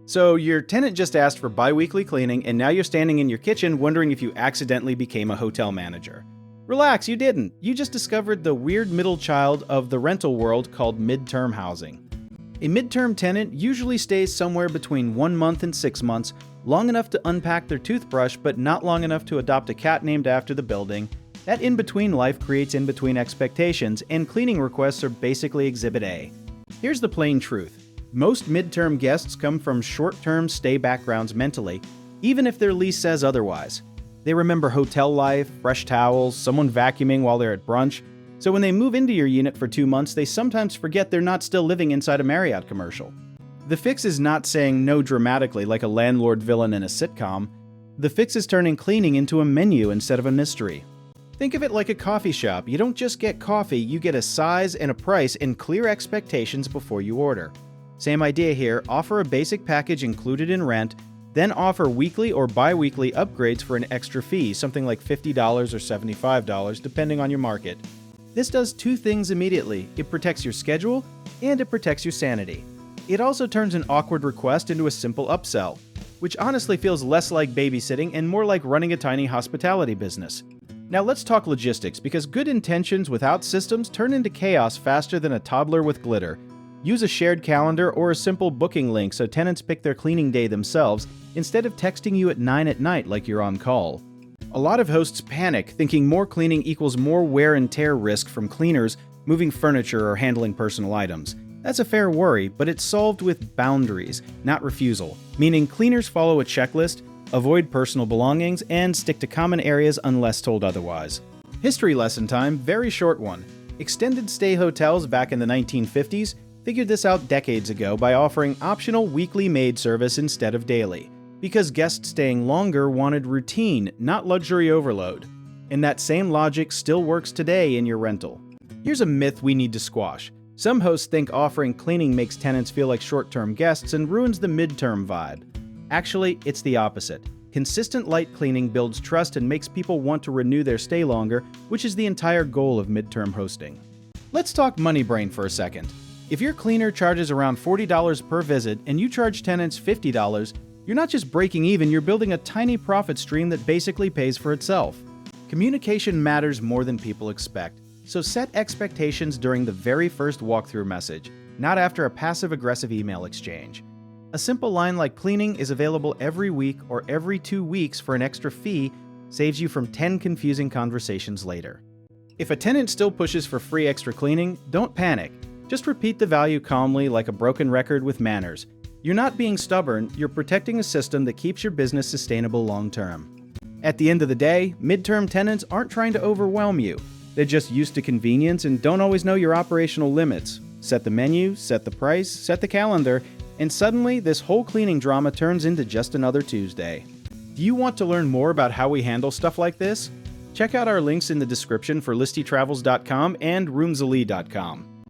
So your tenant just asked for biweekly cleaning, and now you're standing in your kitchen wondering if you accidentally became a hotel manager. Relax, you didn't. You just discovered the weird middle child of the rental world called midterm housing. A midterm tenant usually stays somewhere between 1 month and 6 months, long enough to unpack their toothbrush but not long enough to adopt a cat named after the building. That in-between life creates in-between expectations, and cleaning requests are basically Exhibit A. Here's the plain truth. Most midterm guests come from short-term stay backgrounds mentally, even if their lease says otherwise. They remember hotel life, fresh towels, someone vacuuming while they're at brunch. So when they move into your unit for 2 months, they sometimes forget they're not still living inside a Marriott commercial. The fix is not saying no dramatically like a landlord villain in a sitcom. The fix is turning cleaning into a menu instead of a mystery. Think of it like a coffee shop. You don't just get coffee, you get a size and a price and clear expectations before you order. Same idea here, offer a basic package included in rent, then offer weekly or bi-weekly upgrades for an extra fee, something like $50 or $75, depending on your market. This does 2 things immediately. It protects your schedule, and it protects your sanity. It also turns an awkward request into a simple upsell, which honestly feels less like babysitting and more like running a tiny hospitality business. Now let's talk logistics, because good intentions without systems turn into chaos faster than a toddler with glitter. Use a shared calendar or a simple booking link so tenants pick their cleaning day themselves instead of texting you at 9 at night like you're on call. A lot of hosts panic, thinking more cleaning equals more wear and tear risk from cleaners moving furniture or handling personal items. That's a fair worry, but it's solved with boundaries, not refusal, meaning cleaners follow a checklist, avoid personal belongings, and stick to common areas unless told otherwise. History lesson time, very short one. Extended stay hotels back in the 1950s figured this out decades ago by offering optional weekly maid service instead of daily, because guests staying longer wanted routine, not luxury overload. And that same logic still works today in your rental. Here's a myth we need to squash. Some hosts think offering cleaning makes tenants feel like short-term guests and ruins the midterm vibe. Actually, it's the opposite. Consistent light cleaning builds trust and makes people want to renew their stay longer, which is the entire goal of midterm hosting. Let's talk money brain for a second. If your cleaner charges around $40 per visit and you charge tenants $50, you're not just breaking even, you're building a tiny profit stream that basically pays for itself. Communication matters more than people expect, so set expectations during the very first walkthrough message, not after a passive-aggressive email exchange. A simple line like "cleaning is available every week or every 2 weeks for an extra fee" saves you from 10 confusing conversations later. If a tenant still pushes for free extra cleaning, don't panic. Just repeat the value calmly like a broken record with manners. You're not being stubborn, you're protecting a system that keeps your business sustainable long-term. At the end of the day, midterm tenants aren't trying to overwhelm you. They're just used to convenience and don't always know your operational limits. Set the menu, set the price, set the calendar, and suddenly this whole cleaning drama turns into just another Tuesday. Do you want to learn more about how we handle stuff like this? Check out our links in the description for ListyTravels.com and Roomzali.com.